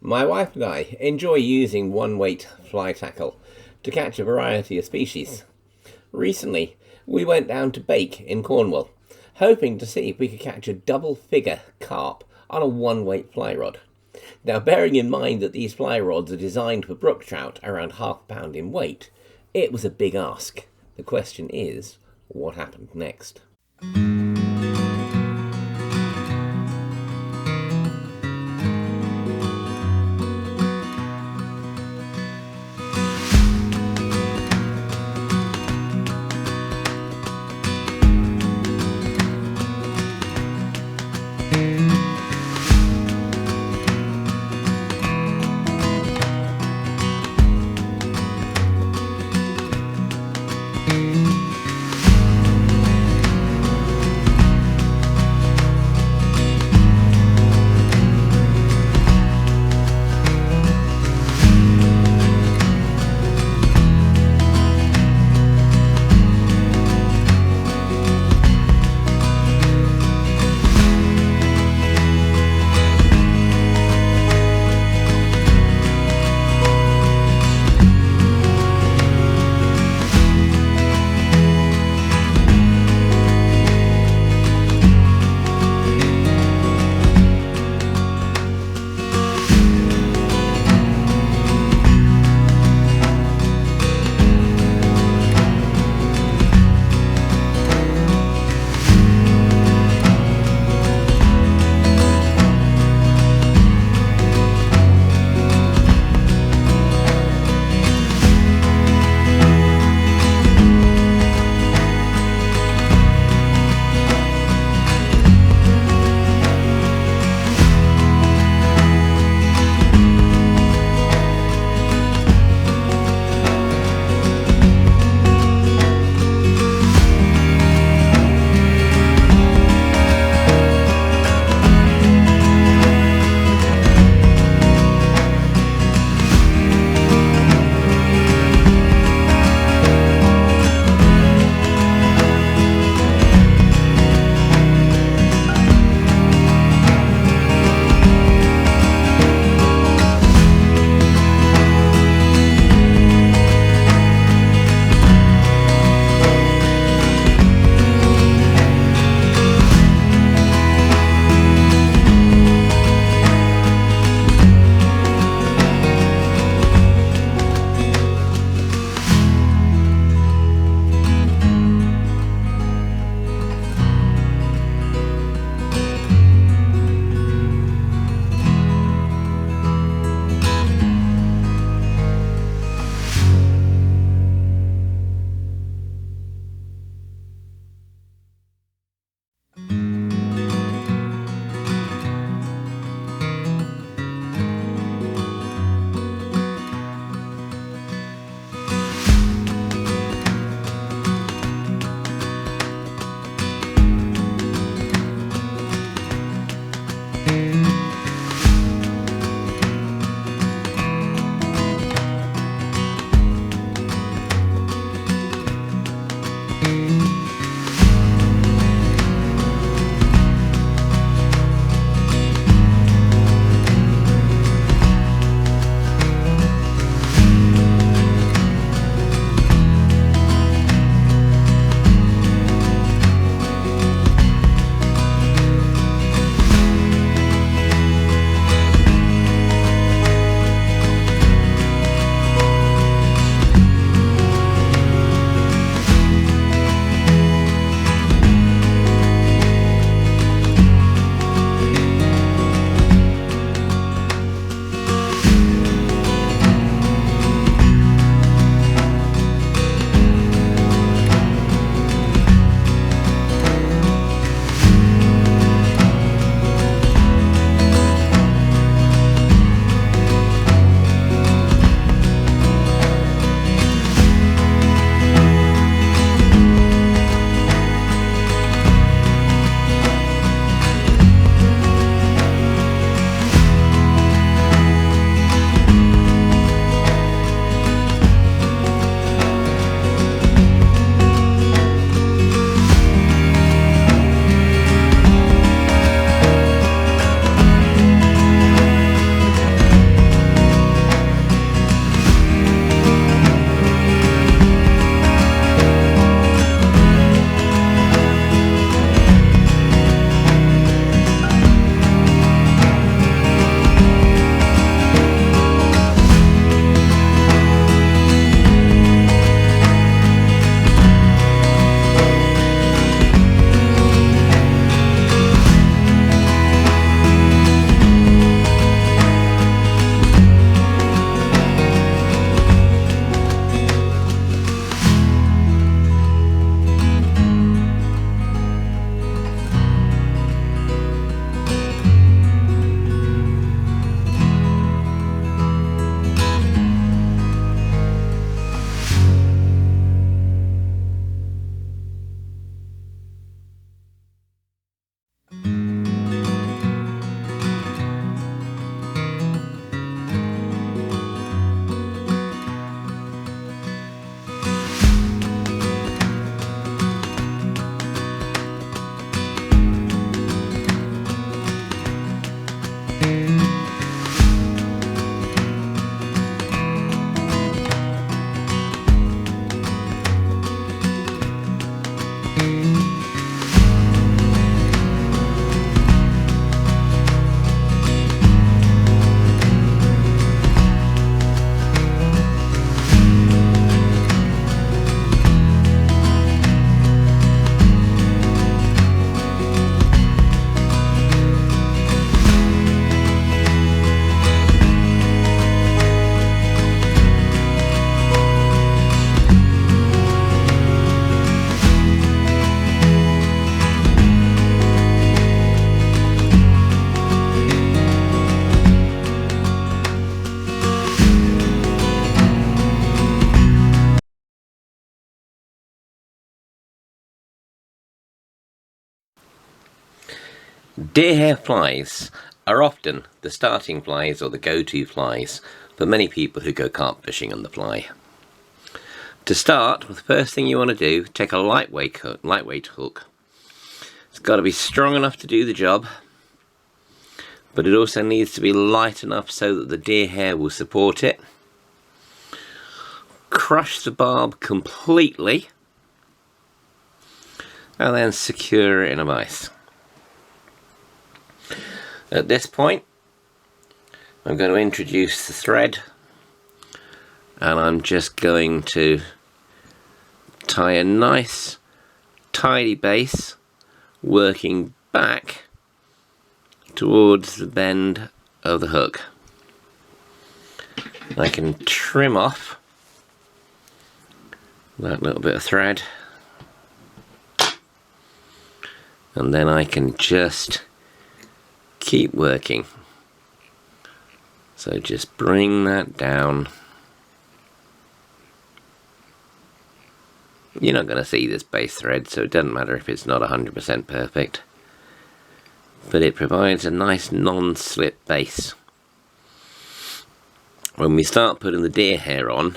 My wife and I enjoy using one-weight fly tackle to catch a variety of species. Recently, we went down to Bake in Cornwall, hoping to see if we could catch a double-figure carp on a one-weight fly rod. Now, bearing in mind that these fly rods are designed for brook trout around half a pound in weight, it was a big ask. The question is, what happened next? Deer hair flies are often the starting flies or the go-to flies for many people who go carp fishing on the fly. To start, the first thing you want to do, take a lightweight hook. It's got to be strong enough to do the job, but it also needs to be light enough so that the deer hair will support it. Crush the barb completely and then secure it in a vise. At this point, I'm going to introduce the thread, and I'm just going to tie a nice tidy base working back towards the bend of the hook. I can trim off that little bit of thread, and then I can just keep working. So just bring that down. You're not going to see this base thread, so it doesn't matter if it's not 100% perfect, but it provides a nice non-slip base. When we start putting the deer hair on,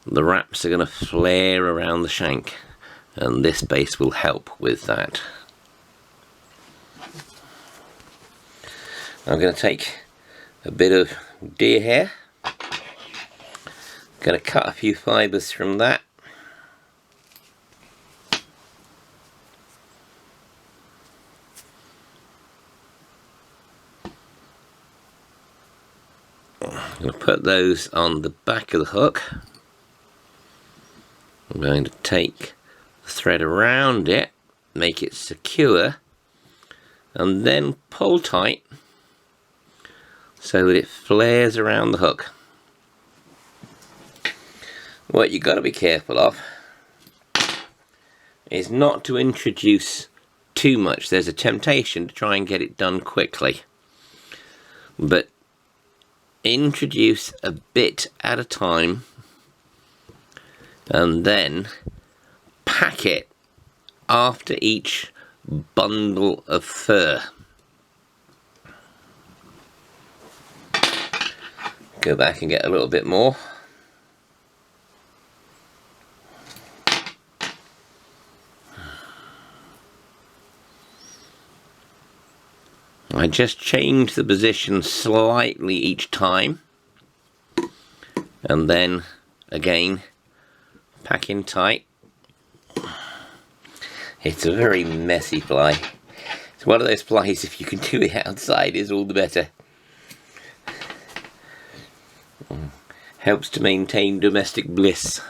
the wraps are going to flare around the shank, and this base will help with that. I'm going to take a bit of deer hair, going to cut a few fibres from that, I'm going to put those on the back of the hook. I'm going to take the thread around it, make it secure, and then pull tight so that it flares around the hook. What you've got to be careful of is not to introduce too much. There's a temptation to try and get it done quickly, but introduce a bit at a time and then pack it after each bundle of fur. Go back and get a little bit more. I just change the position slightly each time, and then again pack in tight. It's a very messy fly. It's one of those flies, if you can do it outside, is all the better. Helps to maintain domestic bliss.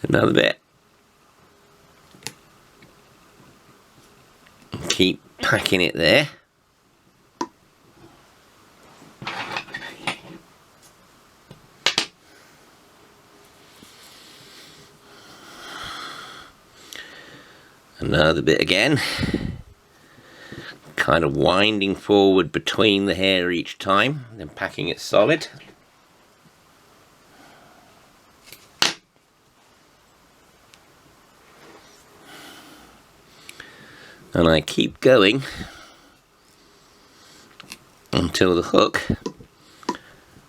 Another bit. Keep packing it there. Another bit again. Kind of winding forward between the hair each time, then packing it solid. And I keep going until the hook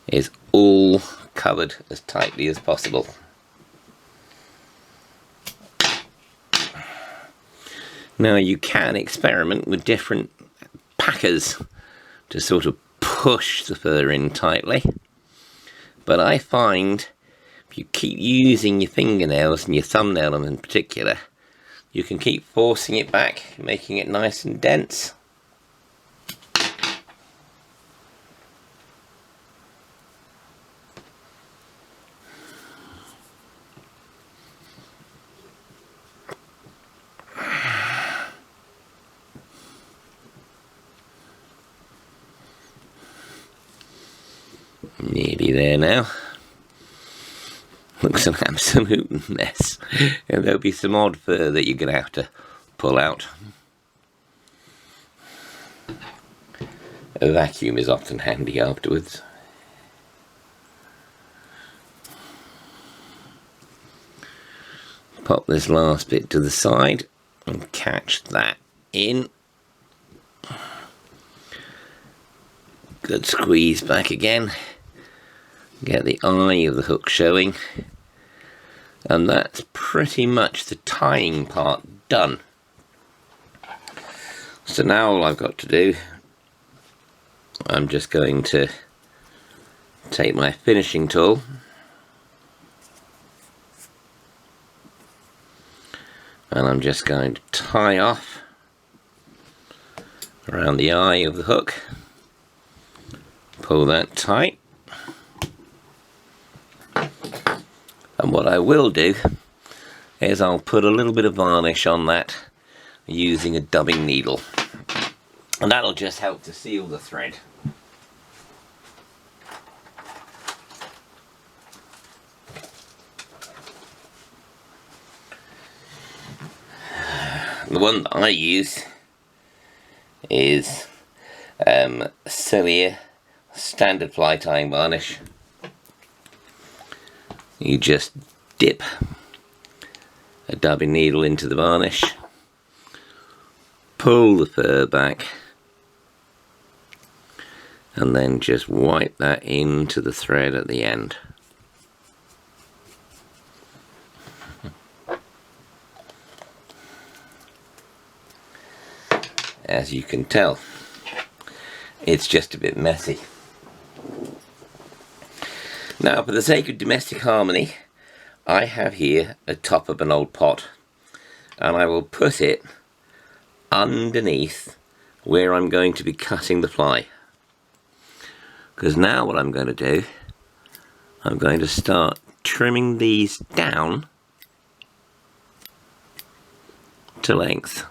is all covered as tightly as possible. Now you can experiment with different packers to sort of push the fur in tightly, but I find if you keep using your fingernails and your thumbnail in particular, you can keep forcing it back, making it nice and dense. Nearly there now. Looks an absolute mess, and there'll be some odd fur that you're going to have to pull out. A vacuum is often handy afterwards. Pop this last bit to the side and catch that in. Good squeeze back again. Get the eye of the hook showing. And that's pretty much the tying part done. So now all I've got to do, I'm just going to take my finishing tool and I'm just going to tie off around the eye of the hook, pull that tight, and what I will do is I'll put a little bit of varnish on that using a dubbing needle, and that'll just help to seal the thread. The one that I use is Celia standard fly tying varnish. You just dip a dubbing needle into the varnish, pull the fur back, and then just wipe that into the thread at the end. As you can tell, it's just a bit messy. Now, for the sake of domestic harmony, I have here a top of an old pot, and I will put it underneath where I'm going to be cutting the fly. Because now what I'm going to do, I'm going to start trimming these down to length.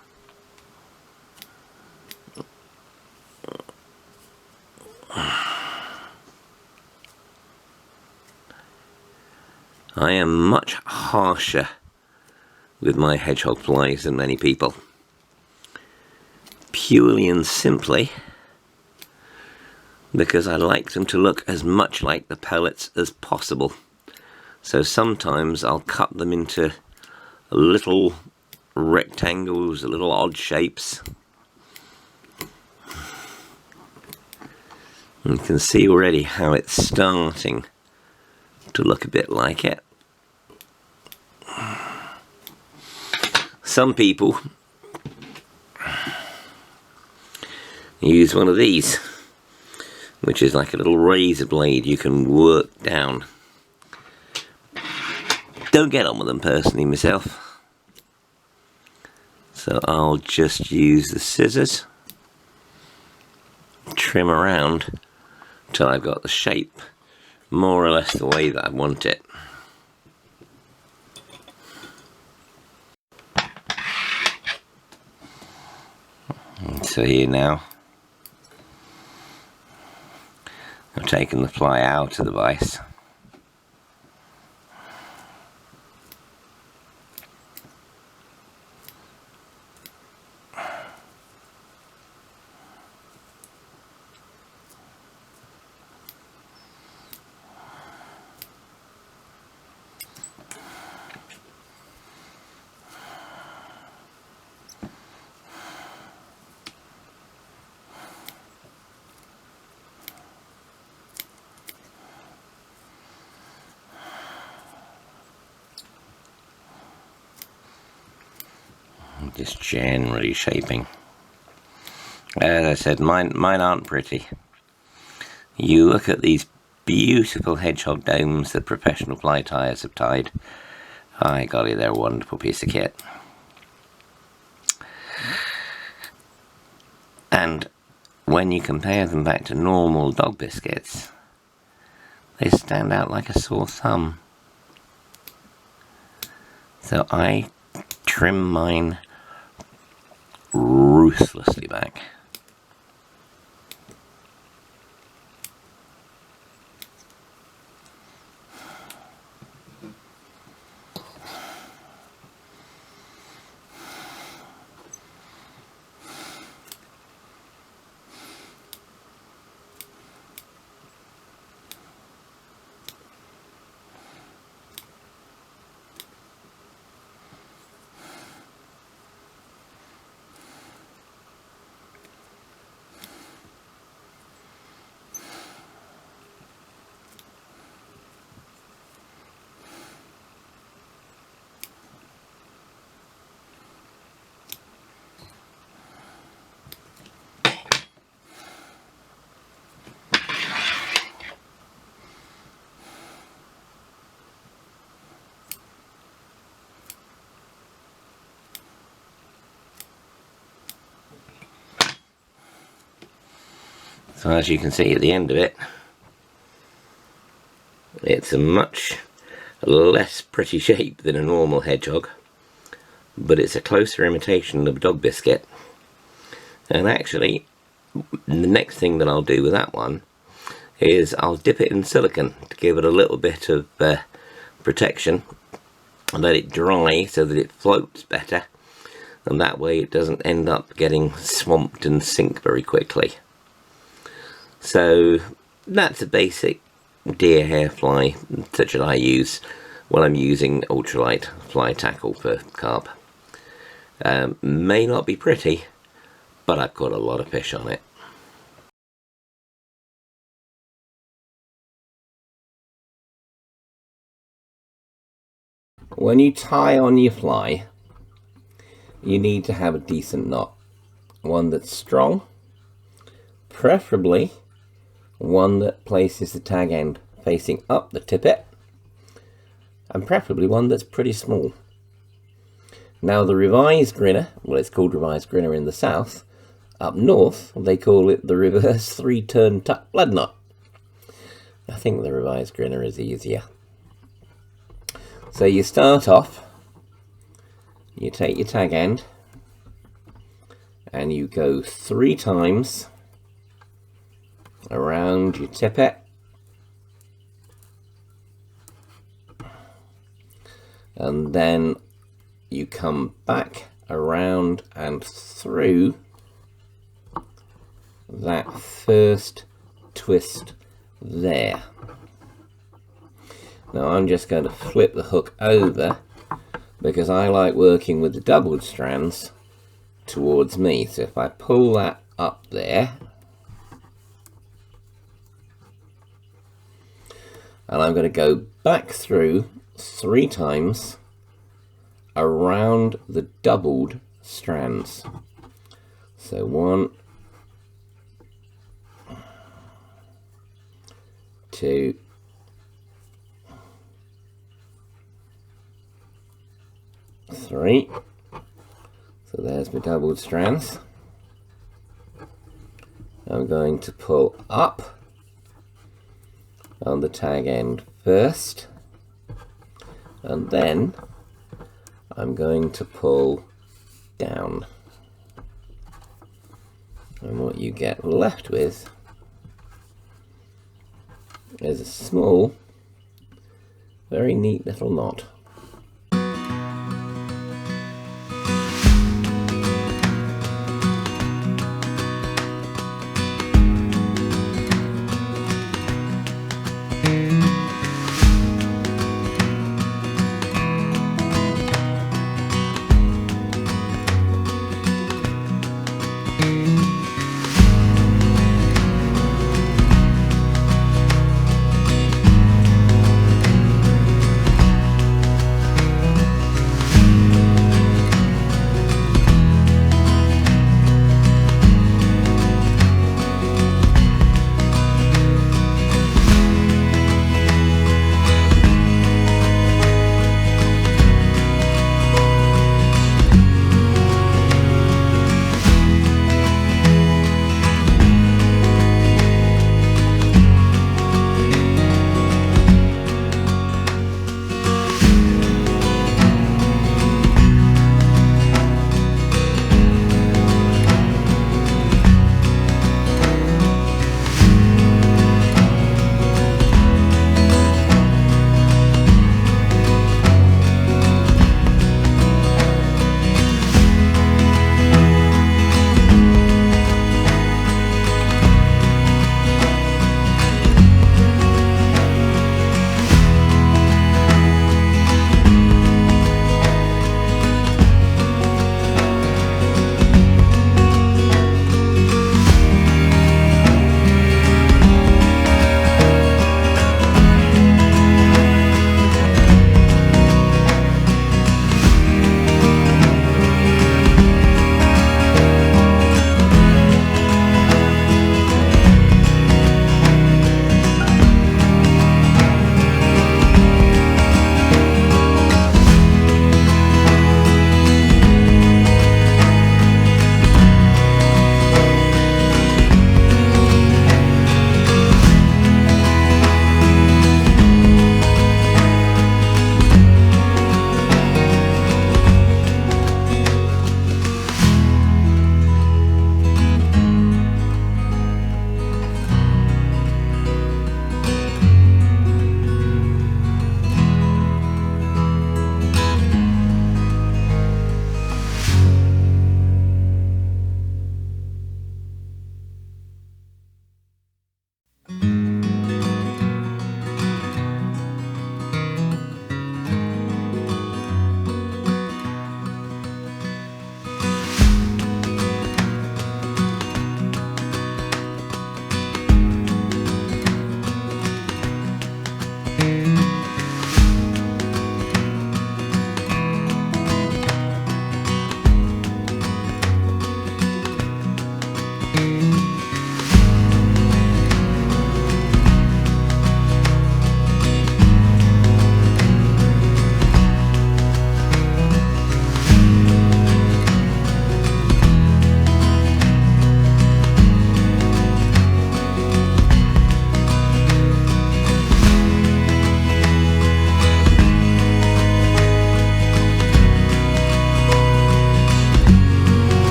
I am much harsher with my hedgehog flies than many people, purely and simply because I like them to look as much like the pellets as possible. So sometimes I'll cut them into little rectangles, little odd shapes. You can see already how it's starting to look a bit like it. Some people use one of these, which is like a little razor blade you can work down. Don't get on with them personally myself, so I'll just use the scissors, trim around till I've got the shape more or less the way that I want it. So here now, I've taken the fly out of the vise. Just generally shaping. As I said, mine aren't pretty. You look at these beautiful hedgehog domes that professional fly tyers have tied. By golly, they're a wonderful piece of kit. And when you compare them back to normal dog biscuits, they stand out like a sore thumb. So I trim mine ruthlessly back. So as you can see at the end of it, it's a much less pretty shape than a normal hedgehog, but it's a closer imitation of a dog biscuit. And actually, the next thing that I'll do with that one is I'll dip it in silicone to give it a little bit of protection and let it dry so that it floats better, and that way it doesn't end up getting swamped and sink very quickly. So that's a basic deer hair fly such as I use when I'm using ultralight fly tackle for carp. May not be pretty, but I've got a lot of fish on it. When you tie on your fly, you need to have a decent knot. One that's strong, preferably one that places the tag end facing up the tippet, and preferably one that's pretty small. Now the revised grinner, well, it's called revised grinner in the south. Up north they call it the reverse 3-turn tuck blood knot. I think the revised grinner is easier. So you start off, you take your tag end and you go 3 times around your tippet, and then you come back around and through that first twist there. Now I'm just going to flip the hook over because I like working with the doubled strands towards me. So if I pull that up there, and I'm going to go back through 3 times around the doubled strands. So 1, 2, 3. So there's my doubled strands. I'm going to pull up on the tag end first, and then I'm going to pull down, and what you get left with is a small, very neat little knot.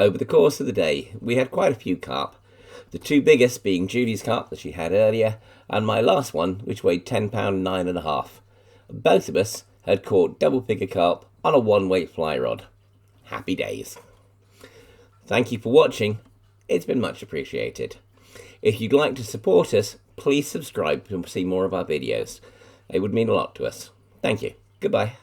Over the course of the day, we had quite a few carp, the two biggest being Judy's carp that she had earlier, and my last one, which weighed £10 9.5. Both of us had caught double-figure carp on a one-weight fly rod. Happy days. Thank you for watching. It's been much appreciated. If you'd like to support us, please subscribe to see more of our videos. It would mean a lot to us. Thank you. Goodbye.